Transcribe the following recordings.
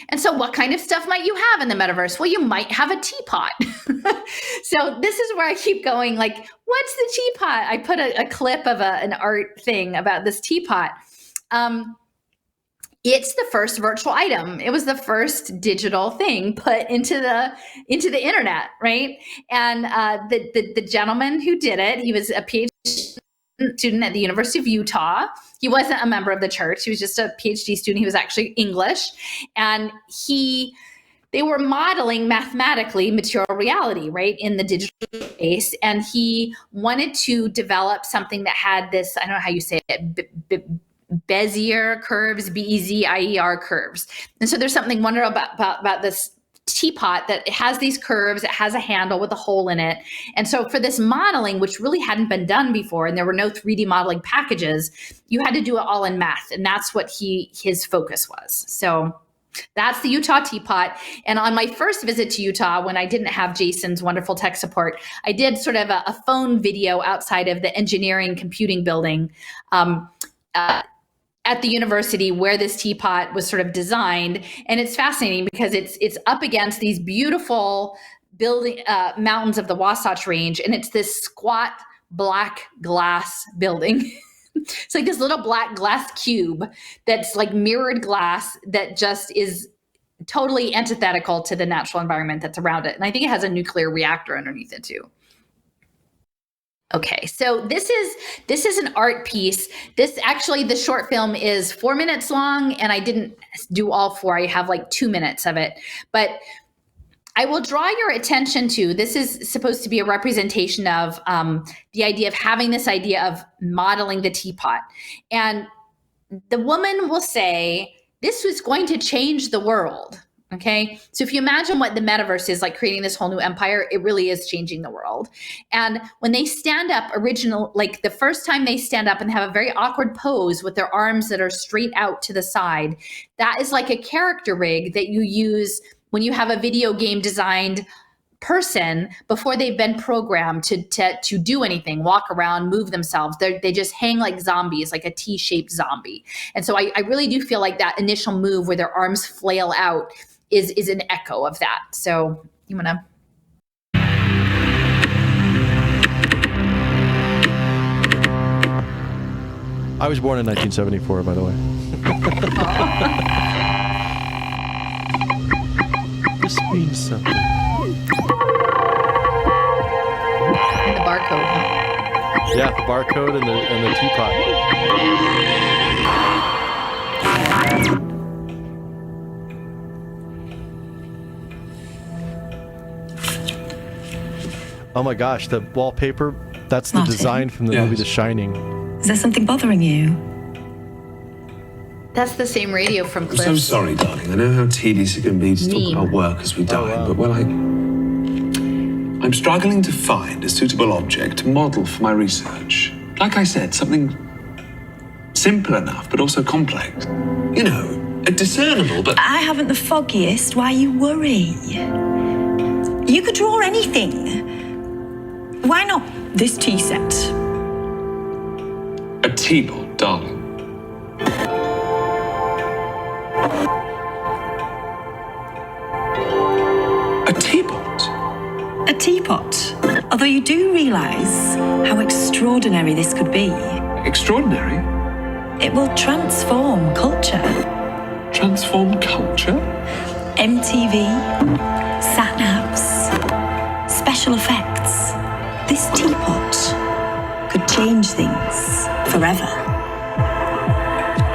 And so what kind of stuff might you have in the metaverse? Well, you might have a teapot. So this is where I keep going, like, what's the teapot? I put a clip of an art thing about this teapot. It's the first virtual item. It was the first digital thing put into the internet, right? And the gentleman who did it, he was a PhD student at the University of Utah. He wasn't a member of the church. He was just a PhD student. He was actually English. And they were modeling mathematically material reality, right, in the digital space. And he wanted to develop something that had this, I don't know how you say it, Bezier curves, Bezier curves. And so there's something wonderful about this teapot, that it has these curves, it has a handle with a hole in it. And so for this modeling, which really hadn't been done before, and there were no 3D modeling packages, you had to do it all in math. And that's what his focus was. So that's the Utah teapot. And on my first visit to Utah, when I didn't have Jason's wonderful tech support, I did sort of a phone video outside of the engineering computing building at the university where this teapot was sort of designed. And it's fascinating because it's up against these beautiful building mountains of the Wasatch Range. And it's this squat black glass building. It's like this little black glass cube that's like mirrored glass that just is totally antithetical to the natural environment that's around it. And I think it has a nuclear reactor underneath it too. Okay, so this is an art piece. The short film is 4 minutes long, and I didn't do all 4. I have like 2 minutes of it. But I will draw your attention to, this is supposed to be a representation of the idea of having this idea of modeling the teapot. And the woman will say, this was going to change the world. Okay. So if you imagine what the metaverse is, like creating this whole new empire, it really is changing the world. And when they stand up like the first time they stand up and have a very awkward pose with their arms that are straight out to the side, that is like a character rig that you use when you have a video game designed person before they've been programmed to do anything, walk around, move themselves. They just hang like zombies, like a T-shaped zombie. And so I really do feel like that initial move where their arms flail out is an echo of that. So you want to? I was born in 1974, by the way. This means something. The barcode. Huh? Yeah, the barcode and the teapot. Oh my gosh, the wallpaper, that's the Martin? design from the movie The Shining. Is there something bothering you? That's the same radio from Cliff. I'm so sorry, darling. I know how tedious it can be to talk about work as we dine, but I'm struggling to find a suitable object to model for my research. Like I said, something simple enough, but also complex. You know, discernible, but... I haven't the foggiest why you worry. You could draw anything. Why not this tea set? A teapot, darling. A teapot? A teapot. Although you do realise how extraordinary this could be. Extraordinary? It will transform culture. Transform culture? MTV, sat-navs, special effects. This teapot could change things forever.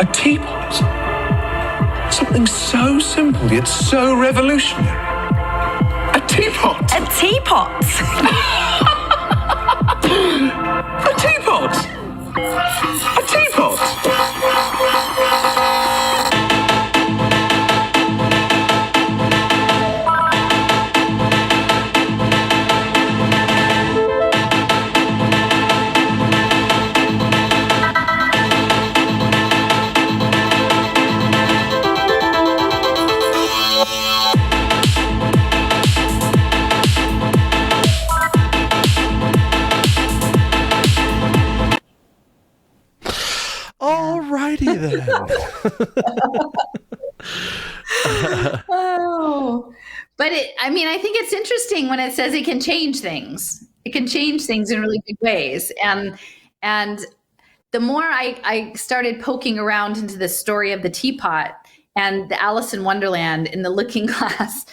A teapot? Something so simple yet so revolutionary. A teapot! A teapot! A teapot! A teapot! Alrighty then. Oh, but I think it's interesting when it says it can change things. It can change things in really big ways. And the more I started poking around into the story of the teapot and the Alice in Wonderland and the Looking Glass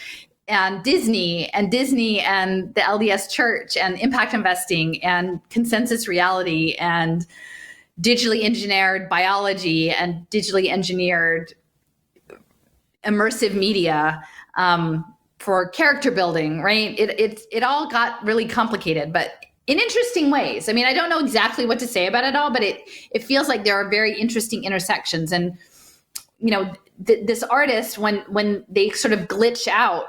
and Disney and the LDS Church and impact investing and consensus reality and digitally engineered biology and digitally engineered immersive media for character building, right? It all got really complicated, but in interesting ways. I mean, I don't know exactly what to say about it all, but it feels like there are very interesting intersections. And this artist, when they sort of glitch out,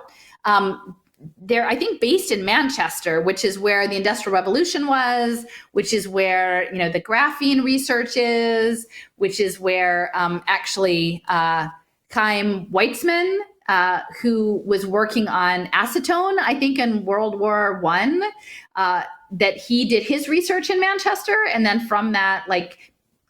they're, I think, based in Manchester, which is where the Industrial Revolution was, which is where the graphene research is, which is where actually Chaim Weizmann, who was working on acetone, I think in World War I, that he did his research in Manchester, and then from that,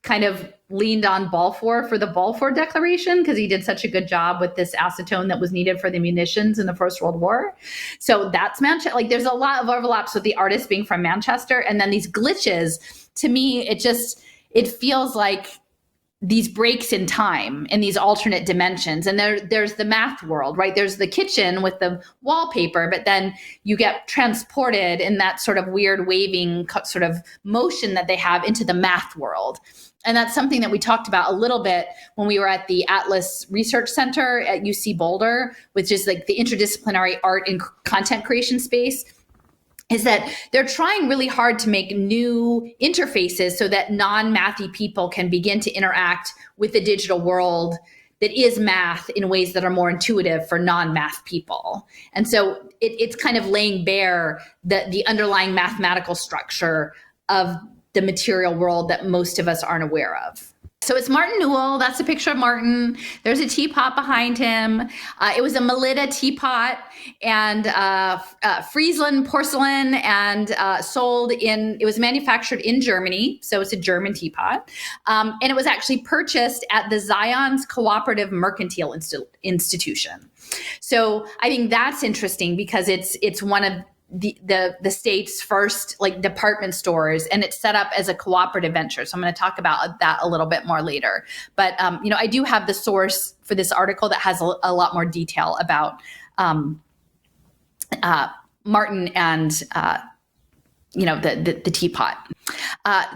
kind of leaned on Balfour for the Balfour Declaration because he did such a good job with this acetone that was needed for the munitions in the First World War. So that's Manchester. There's a lot of overlaps with the artist being from Manchester, and then these glitches. To me, it feels like these breaks in time in these alternate dimensions. And there's the math world, right? There's the kitchen with the wallpaper, but then you get transported in that sort of weird waving sort of motion that they have into the math world. And that's something that we talked about a little bit when we were at the Atlas Research Center at UC Boulder, which is the interdisciplinary art and content creation space, is that they're trying really hard to make new interfaces so that non-mathy people can begin to interact with the digital world that is math in ways that are more intuitive for non-math people. And so it's kind of laying bare the underlying mathematical structure of the material world that most of us aren't aware of. So it's Martin Newell. That's a picture of Martin. There's a teapot behind him. It was a Melita teapot and Friesland porcelain, and it was manufactured in Germany. So it's a German teapot. And it was actually purchased at the Zions Cooperative Mercantile Institution. So I think that's interesting because it's one of the state's first department stores, and it's set up as a cooperative venture. So I'm going to talk about that a little bit more later. But I do have the source for this article that has a lot more detail about Martin and the teapot.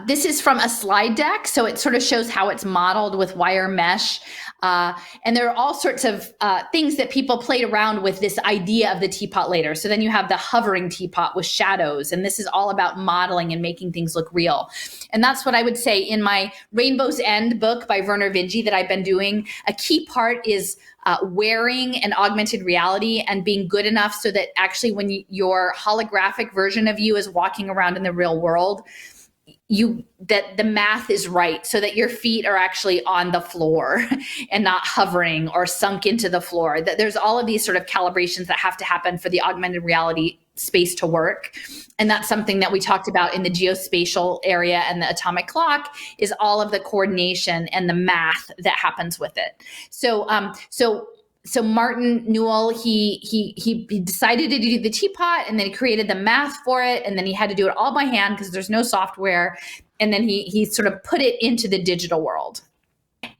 This is from a slide deck, so it sort of shows how it's modeled with wire mesh. And there are all sorts of things that people played around with this idea of the teapot later. So then you have the hovering teapot with shadows, and this is all about modeling and making things look real. And that's what I would say in my Rainbow's End book by Werner Vinge that I've been doing. A key part is wearing an augmented reality and being good enough so that actually when your holographic version of you is walking around in the real world, that the math is right, so that your feet are actually on the floor and not hovering or sunk into the floor. That there's all of these sort of calibrations that have to happen for the augmented reality space to work. And that's something that we talked about in the geospatial area, and the atomic clock is all of the coordination and the math that happens with it. So Martin Newell, he decided to do the teapot, and then he created the math for it, and then he had to do it all by hand because there's no software, and then he sort of put it into the digital world.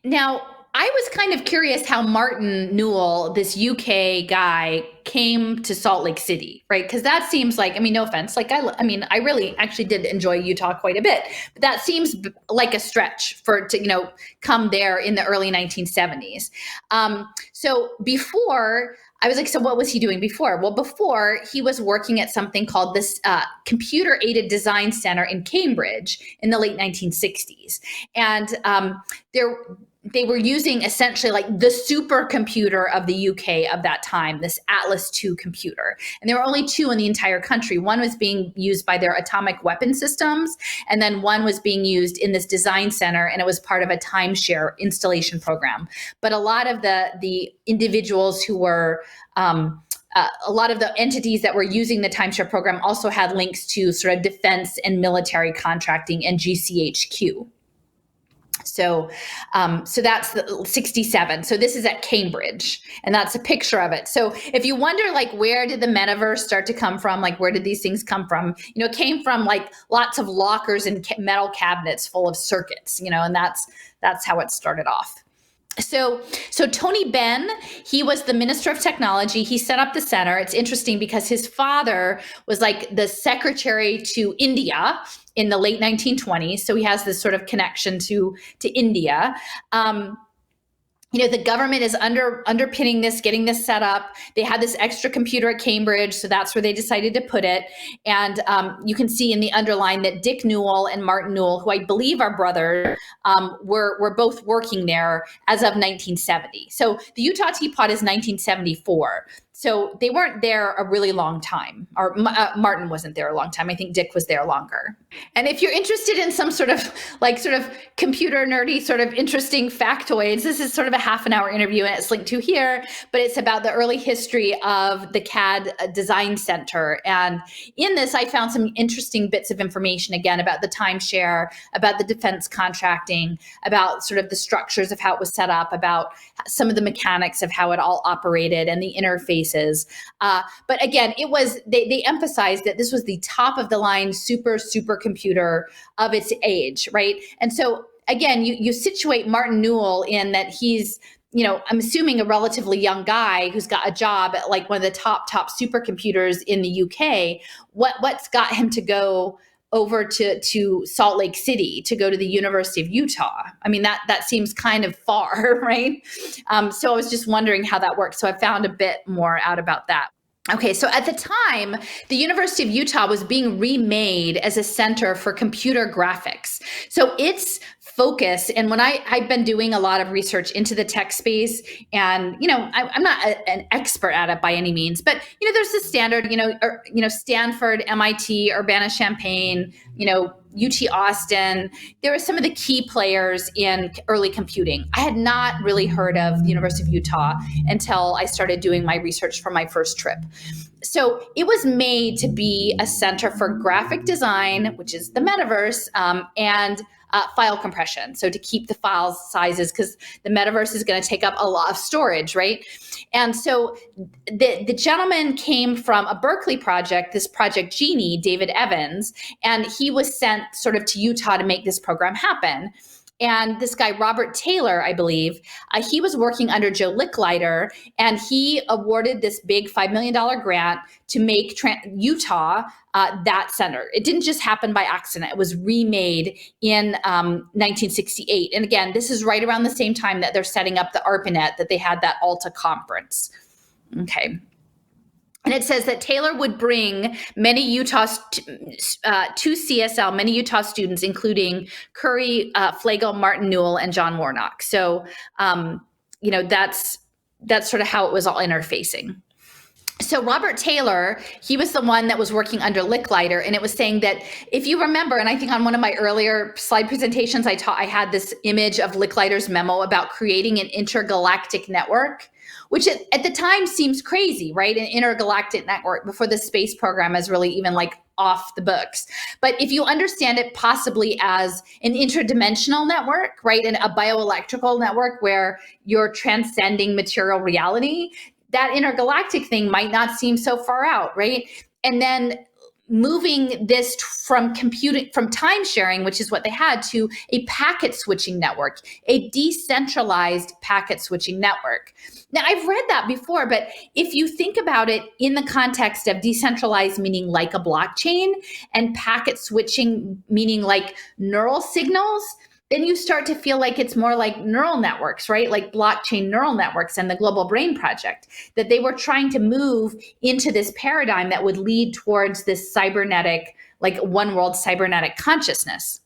Now, I was kind of curious how Martin Newell, this UK guy, came to Salt Lake City, right? Because that seems like, no offense, I really actually did enjoy Utah quite a bit, but that seems like a stretch to come there in the early 1970s. So before, I was like, so what was he doing before? Well, before he was working at something called this Computer Aided Design Center in Cambridge in the late 1960s. And they were using essentially the supercomputer of the UK of that time, this Atlas II computer. And there were only two in the entire country. One was being used by their atomic weapon systems, and then one was being used in this design center, and it was part of a timeshare installation program. But a lot of the individuals who were a lot of the entities that were using the timeshare program also had links to sort of defense and military contracting and GCHQ. So that's the 67. So this is at Cambridge, and that's a picture of it. So if you wonder, like, where did the metaverse start to come from? Like, where did these things come from? It came from like lots of lockers and metal cabinets full of circuits, and that's how it started off. So Tony Benn, he was the Minister of Technology. He set up the center. It's interesting because his father was like the secretary to India in the late 1920s. So he has this sort of connection to India. The government is underpinning this, getting this set up. They had this extra computer at Cambridge, so that's where they decided to put it. And you can see in the underline that Dick Newell and Martin Newell, who I believe are brothers, were both working there as of 1970. So the Utah Teapot is 1974. So they weren't there a really long time, or Martin wasn't there a long time. I think Dick was there longer. And if you're interested in some sort of computer nerdy, sort of interesting factoids, this is sort of a half an hour interview, and it's linked to here, but it's about the early history of the CAD Design Center. And in this, I found some interesting bits of information, again, about the timeshare, about the defense contracting, about sort of the structures of how it was set up, about some of the mechanics of how it all operated and the interfaces. But again, it was they emphasized that this was the top of the line super computer of its age, right? And so again, you situate Martin Newell in that he's, I'm assuming a relatively young guy who's got a job at like one of the top supercomputers in the UK. What's got him to go over to Salt Lake City to go to the University of Utah? I mean, that seems kind of far, right? So I was just wondering how that works. So I found a bit more out about that. Okay, so at the time, the University of Utah was being remade as a center for computer graphics. So its focus, and when I've been doing a lot of research into the tech space, and I'm not an expert at it by any means, but there's the standard, Stanford, MIT, Urbana-Champaign, UT Austin. There are some of the key players in early computing. I had not really heard of the University of Utah until I started doing my research for my first trip. So it was made to be a center for graphic design, which is the metaverse, and file compression. So to keep the file sizes, because the metaverse is going to take up a lot of storage, right? And so the gentleman came from a Berkeley project, this Project Genie, David Evans, and he was sent sort of to Utah to make this program happen. And this guy, Robert Taylor, I believe, he was working under Joe Licklider, and he awarded this big $5 million grant to make Utah that center. It didn't just happen by accident. It was remade in 1968. And again, this is right around the same time that they're setting up the ARPANET, that they had that Alta conference. Okay. And it says that Taylor would bring many to CSL, many Utah students, including Curry, Flagel, Martin Newell, and John Warnock. So, that's sort of how it was all interfacing. So Robert Taylor, he was the one that was working under Licklider, and it was saying that, if you remember, and I think on one of my earlier slide presentations, I had this image of Licklider's memo about creating an intergalactic network, which at the time seems crazy, right? An intergalactic network before the space program is really even like off the books. But if you understand it possibly as an interdimensional network, right? And a bioelectrical network where you're transcending material reality, that intergalactic thing might not seem so far out, right? And then moving this from time sharing, which is what they had, to a packet switching network, a decentralized packet switching network. Now, I've read that before, but if you think about it in the context of decentralized meaning like a blockchain, and packet switching meaning like neural signals, then you start to feel like it's more like neural networks, right? Like blockchain neural networks and the Global Brain Project, that they were trying to move into this paradigm that would lead towards this cybernetic, like one world cybernetic consciousness.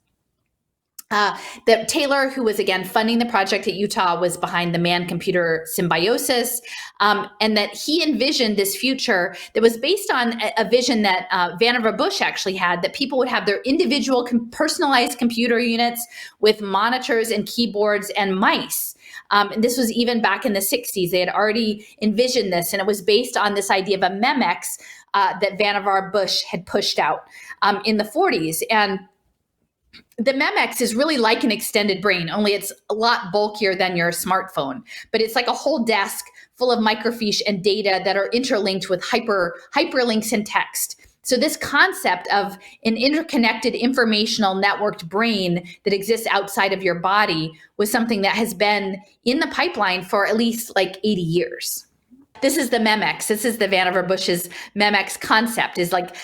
That Taylor, who was again funding the project at Utah, was behind the man-computer symbiosis, and that he envisioned this future that was based on a vision that Vannevar Bush actually had, that people would have their individual personalized computer units with monitors and keyboards and mice. And this was even back in the 60s. They had already envisioned this, and it was based on this idea of a Memex that Vannevar Bush had pushed out in the 40s. And the Memex is really like an extended brain, only it's a lot bulkier than your smartphone. But it's like a whole desk full of microfiche and data that are interlinked with hyperlinks and text. So this concept of an interconnected informational networked brain that exists outside of your body was something that has been in the pipeline for at least like 80 years. This is the Memex. This is the Vannevar Bush's Memex concept, is like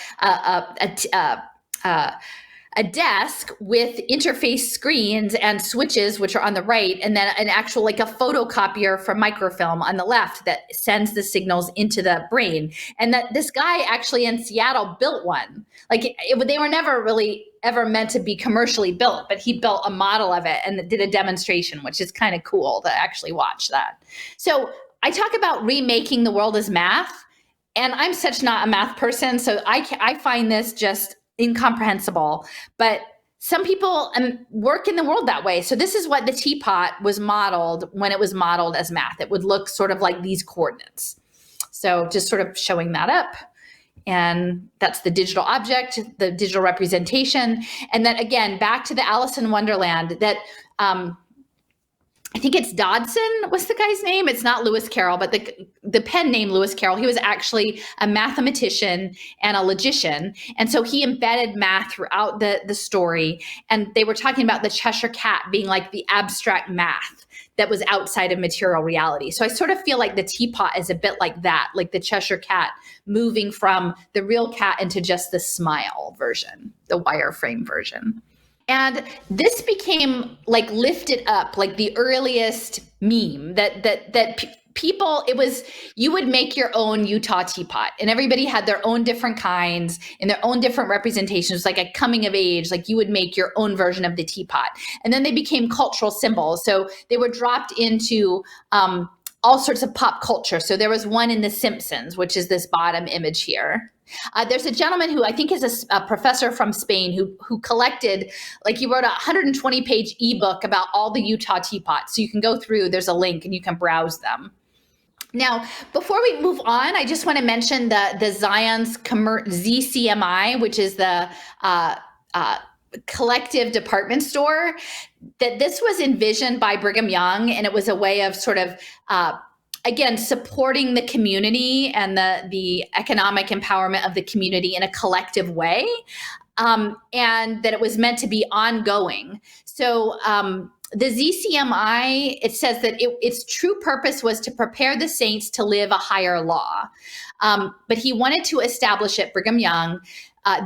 a desk with interface screens and switches, which are on the right, and then an actual, like a photocopier for microfilm on the left that sends the signals into the brain. And that this guy actually in Seattle built one. Like they were never really ever meant to be commercially built, but he built a model of it and did a demonstration, which is kind of cool to actually watch that. So I talk about remaking the world as math, and I'm such not a math person, so I find this just incomprehensible, but some people work in the world that way. So this is what the teapot was modeled when it was modeled as math. It would look sort of like these coordinates. So just sort of showing that up. And that's the digital object, the digital representation. And then again, back to the Alice in Wonderland, that I think it's Dodson. What's the guy's name? It's not Lewis Carroll, but the pen name Lewis Carroll. He was actually a mathematician and a logician. And so he embedded math throughout the story. And they were talking about the Cheshire Cat being like the abstract math that was outside of material reality. So I sort of feel like the teapot is a bit like that, like the Cheshire Cat moving from the real cat into just the smile version, the wireframe version. And this became like lifted up, like the earliest meme that people, it was, you would make your own Utah teapot, and everybody had their own different kinds and their own different representations, like a coming of age, like you would make your own version of the teapot. And then they became cultural symbols. So they were dropped into all sorts of pop culture. So there was one in The Simpsons, which is this bottom image here. There's a gentleman who I think is a professor from Spain who collected, like he wrote a 120-page ebook about all the Utah teapots. So you can go through, there's a link and you can browse them. Now, before we move on, I just want to mention the Zion's ZCMI, which is the collective department store, that this was envisioned by Brigham Young, and it was a way of sort of again, supporting the community and the economic empowerment of the community in a collective way, and that it was meant to be ongoing. So the ZCMI, it says that its true purpose was to prepare the saints to live a higher law. But he wanted to establish at Brigham Young,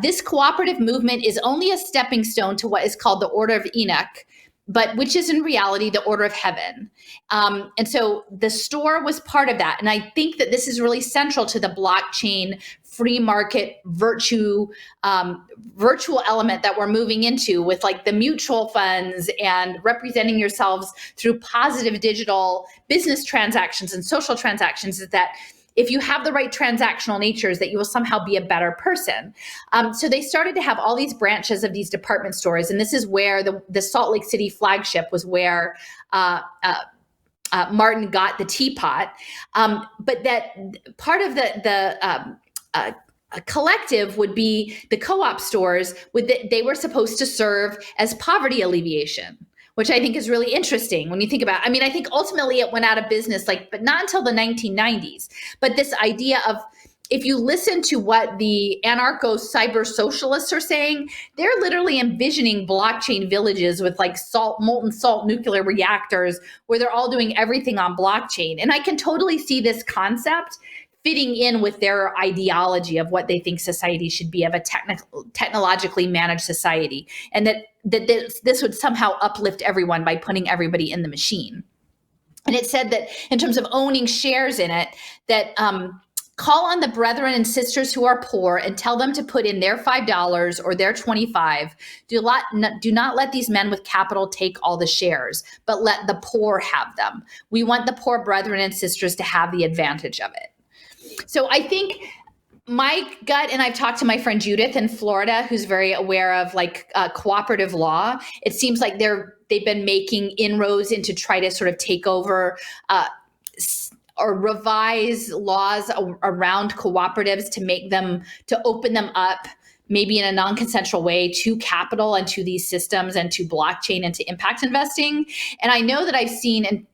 this cooperative movement is only a stepping stone to what is called the Order of Enoch, but which is in reality the order of heaven. And so the store was part of that. And I think that this is really central to the blockchain free market virtual element that we're moving into, with like the mutual funds and representing yourselves through positive digital business transactions and social transactions, is that if you have the right transactional natures, that you will somehow be a better person. So they started to have all these branches of these department stores. And this is where the Salt Lake City flagship was where Martin got the teapot. But that part of the collective would be the co-op stores. They were supposed to serve as poverty alleviation, which I think is really interesting when you think about it. I mean, I think ultimately it went out of business, but not until the 1990s. But this idea of, if you listen to what the anarcho-cyber socialists are saying, they're literally envisioning blockchain villages with like molten salt nuclear reactors where they're all doing everything on blockchain. And I can totally see this concept fitting in with their ideology of what they think society should be, of a technologically managed society, and that this would somehow uplift everyone by putting everybody in the machine. And it said that in terms of owning shares in it, that call on the brethren and sisters who are poor and tell them to put in their $5 or their $25. Do not let these men with capital take all the shares, but let the poor have them. We want the poor brethren and sisters to have the advantage of it. So I think my gut, and I've talked to my friend Judith in Florida, who's very aware of like cooperative law. It seems like they've been making inroads into try to sort of take over or revise laws around cooperatives to open them up maybe in a non-consensual way to capital and to these systems and to blockchain and to impact investing. And I know that I've seen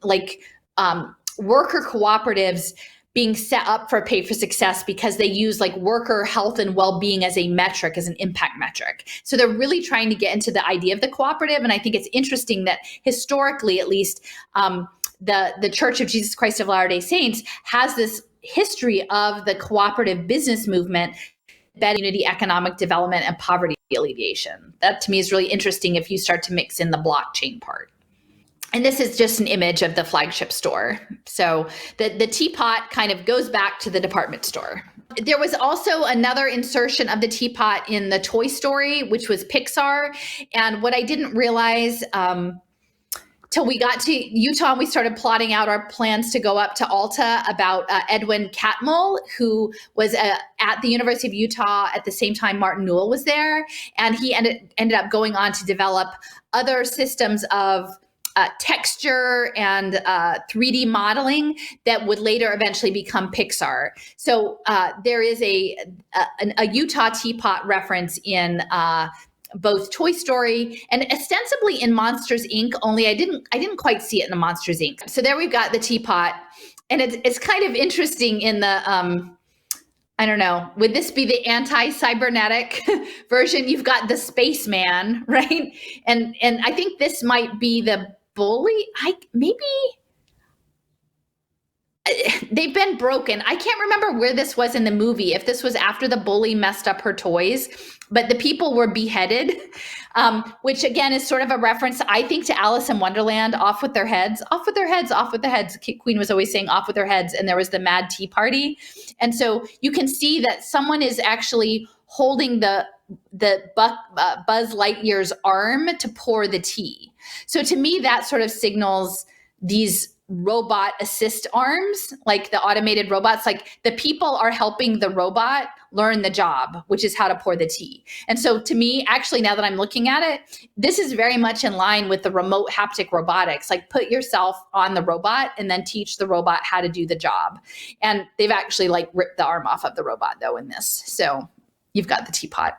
worker cooperatives being set up for pay for success because they use like worker health and well-being as a metric, as an impact metric. So they're really trying to get into the idea of the cooperative. And I think it's interesting that historically, at least, the Church of Jesus Christ of Latter-day Saints has this history of the cooperative business movement, better unity, economic development, and poverty alleviation. That to me is really interesting if you start to mix in the blockchain part. And this is just an image of the flagship store. So the Teapot kind of goes back to the department store. There was also another insertion of the Teapot in the Toy Story, which was Pixar. And what I didn't realize till we got to Utah and we started plotting out our plans to go up to Alta about Edwin Catmull, who was at the University of Utah at the same time Martin Newell was there. And he ended up going on to develop other systems of texture and 3D modeling that would later eventually become Pixar. So there is a Utah Teapot reference in both Toy Story and ostensibly in Monsters Inc. Only I didn't quite see it in the Monsters Inc. So there we've got the Teapot, and it's kind of interesting in the I don't know, would this be the anti-cybernetic version? You've got the spaceman, right? And I think this might be the bully. They've been broken. I can't remember where this was in the movie, if this was after the bully messed up her toys, but the people were beheaded, which again is sort of a reference, I think, to Alice in Wonderland, off with their heads, off with their heads, off with their heads. Queen was always saying off with their heads, and there was the Mad Tea Party. And so you can see that someone is actually holding the Buzz Lightyear's arm to pour the tea. So to me, that sort of signals these robot assist arms, like the automated robots, like the people are helping the robot learn the job, which is how to pour the tea. And so to me, actually, now that I'm looking at it, this is very much in line with the remote haptic robotics, like put yourself on the robot and then teach the robot how to do the job. And they've actually like ripped the arm off of the robot though in this. So you've got the Teapot.